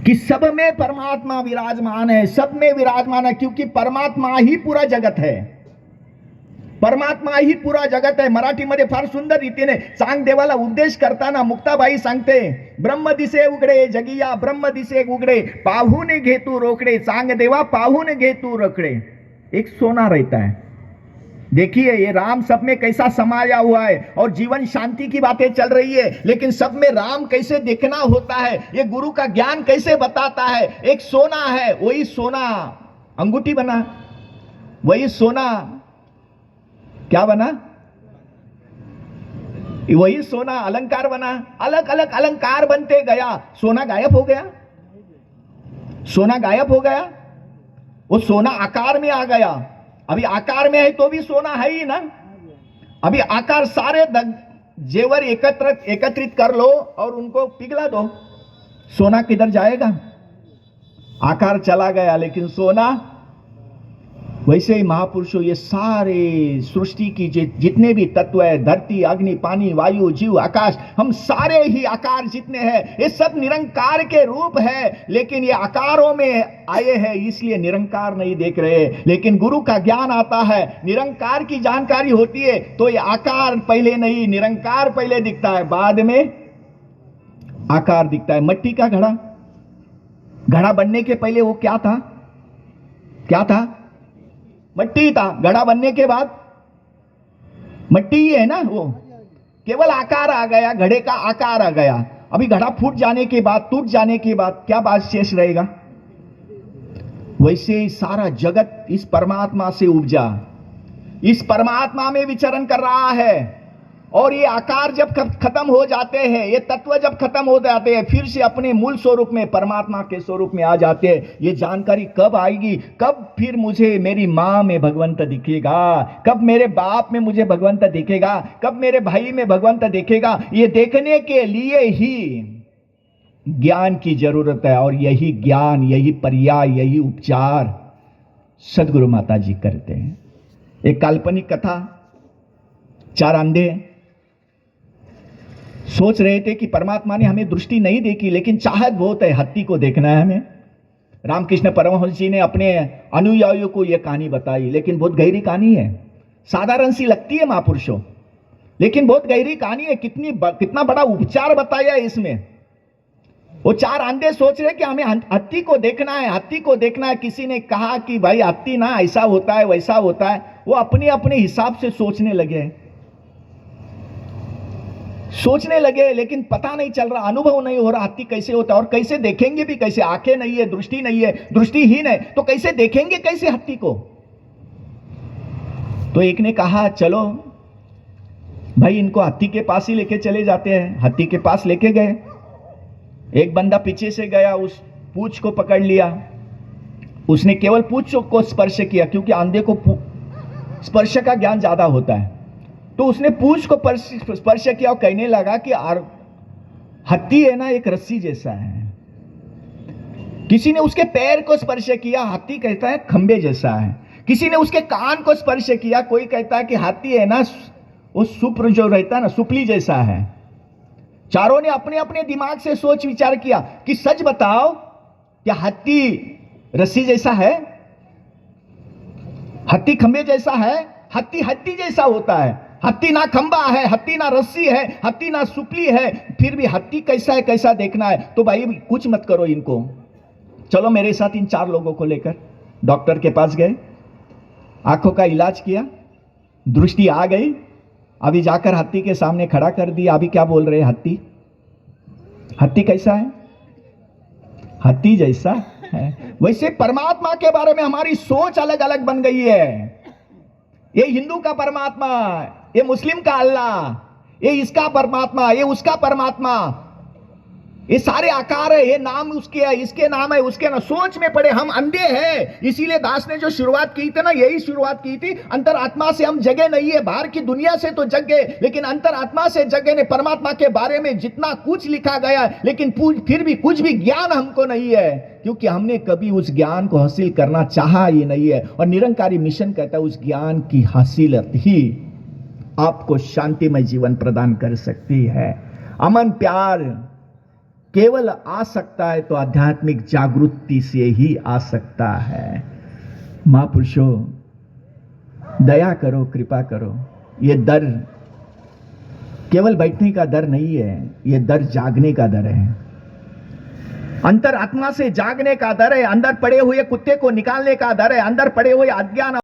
कि सब में परमात्मा विराजमान है, सब में विराजमान है, क्योंकि परमात्मा ही पूरा जगत है, परमात्मा ही पूरा जगत आहे. मराठीमध्ये फार सुंदर रीतीने चांगदेवाला उपदेश करताना मुक्ताबाई सांगते, ब्रह्म दिसे उघडे जगिया, ब्रह्म दिसे उघडे, पाहून घे तू रोकडे, चांगदेवा पाहून घे तू रोकडे. एक सोना रहता है. देखिए ये राम सब में कैसा समाया हुआ है, और जीवन शांति की बातें चल रही है, लेकिन सब में राम कैसे देखना होता है, ये गुरु का ज्ञान कैसे बताता है. एक सोना है, वही सोना अंगूठी बना, वही सोना क्या बना, वही सोना अलंकार बना. अलग अलग अलंकार बनते गया, सोना गायब हो गया, सोना गायब हो गया, वो सोना आकार में आ गया. अभी आकार में है तो भी सोना है ही ना. अभी आकार सारे जेवर एकत्रित कर लो और उनको पिघला दो, सोना किधर जाएगा. आकार चला गया लेकिन सोना. वैसे ही महापुरुषों ये सारे सृष्टि की जितने भी तत्व है, धरती अग्नि पानी वायु जीव आकाश, हम सारे ही आकार जितने हैं ये सब निरंकार के रूप है, लेकिन ये आकारों में आए हैं इसलिए निरंकार नहीं देख रहे. लेकिन गुरु का ज्ञान आता है, निरंकार की जानकारी होती है तो ये आकार पहले नहीं, निरंकार पहले दिखता है, बाद में आकार दिखता है. मट्टी का घड़ा, घड़ा बनने के पहले वो क्या था, क्या था, मट्टी था. घड़ा बनने के बाद मट्टी ही है ना, वो केवल आकार आ गया, घड़े का आकार आ गया. अभी घड़ा फूट जाने के बाद, टूट जाने के बाद क्या बात शेष रहेगा. वैसे ही सारा जगत इस परमात्मा से उपजा, इस परमात्मा में विचरण कर रहा है. और ये आकार जब खत्म हो जाते हैं, ये तत्व जब खत्म हो जाते हैं, फिर से अपने मूल स्वरूप में परमात्मा के स्वरूप में आ जाते हैं. ये जानकारी कब आएगी, कब फिर मुझे मेरी मां में भगवंत दिखेगा, कब मेरे बाप में मुझे भगवंत दिखेगा, कब मेरे भाई में भगवंत दिखेगा. ये देखने के लिए ही ज्ञान की जरूरत है, और यही ज्ञान, यही पर्याय, यही उपचार सदगुरु माता जी करते हैं. एक काल्पनिक कथा, 4 अंधे सोच रहे थे कि परमात्मा ने हमें दृष्टि नहीं देखी, लेकिन चाहत बहुत है, हाथी को देखना है हमें. रामकृष्ण परमहंस जी ने अपने अनुयायियों को यह कहानी बताई, लेकिन बहुत गहरी कहानी है. साधारण सी लगती है महापुरुषों, लेकिन बहुत गहरी कहानी है. कितना बड़ा उपचार बताया है इसमें. वो 4 अंधे सोच रहे कि हमें हाथी को देखना है, हाथी को देखना है. किसी ने कहा कि भाई हाथी ना ऐसा होता है वैसा होता है. वो अपने अपने हिसाब से सोचने लगे, लेकिन पता नहीं चल रहा, अनुभव नहीं हो रहा हाथी कैसे होता है. और कैसे देखेंगे भी कैसे, आंखें नहीं है, दृष्टि नहीं है, दृष्टिहीन है, तो कैसे देखेंगे कैसे हाथी को. तो एक ने कहा चलो भाई इनको हाथी के पास ही लेके चले जाते हैं. हाथी के पास लेके गए. एक बंदा पीछे से गया, उस पूंछ को पकड़ लिया. उसने केवल पूंछ को स्पर्श किया, क्योंकि अंधे को स्पर्श का ज्ञान ज्यादा होता है. तो उसने पूंछ को स्पर्श किया और कहने लगा कि हाथी है ना एक रस्सी जैसा है. किसी ने उसके पैर को स्पर्श किया, हाथी कहता है खंबे जैसा है. किसी ने उसके कान को स्पर्श किया, कोई कहता है कि हाथी है ना वो सुप्र जो रहता है ना सुपली जैसा है. चारों ने अपने अपने दिमाग से सोच विचार किया कि सच बताओ क्या हाथी रस्सी जैसा है, हाथी खंबे जैसा है. हाथी जैसा होता है. हाथी ना खंबा है, हाथी ना रस्सी है, हाथी ना सुपली है, फिर भी हाथी कैसा है कैसा देखना है. तो भाई कुछ मत करो इनको, चलो मेरे साथ इन 4 लोगों को लेकर डॉक्टर के पास गए. आंखों का इलाज किया, दृष्टि आ गई. अभी जाकर हाथी के सामने खड़ा कर दिया. अभी क्या बोल रहे, हाथी कैसा है, हाथी जैसा है. वैसे परमात्मा के बारे में हमारी सोच अलग अलग बन गई है. ये हिंदू का परमात्मा, ये मुस्लिम का अल्लाह, ये इसका परमात्मा, ये उसका परमात्मा, ये सारे आकार है, ये नाम उसके है, इसके नाम है, उसके ना. सोच में पड़े हम अंधे हैं. इसीलिए दास ने जो शुरुआत की थी ना, यही शुरुआत की थी. अंतरात्मा से हम जगे नहीं है, बाहर की दुनिया से तो जग गए, लेकिन अंतरात्मा से जगे ने. परमात्मा के बारे में जितना कुछ लिखा गया है, लेकिन फिर भी कुछ भी ज्ञान हमको नहीं है, क्योंकि हमने कभी उस ज्ञान को हासिल करना चाहा ही नहीं है. और निरंकारी मिशन कहता है उस ज्ञान की हासिलत ही आपको शांतिमय जीवन प्रदान कर सकती है. अमन प्यार केवल आ सकता है तो आध्यात्मिक जागृति से ही आ सकता है। महापुरुषों, दया करो, कृपा करो। ये दर केवल बैठने का दर नहीं है, ये दर जागने का दर है, अंतर आत्मा से जागने का दर है, अंदर पड़े हुए कुत्ते को निकालने का दर है, अंदर पड़े हुए अज्ञान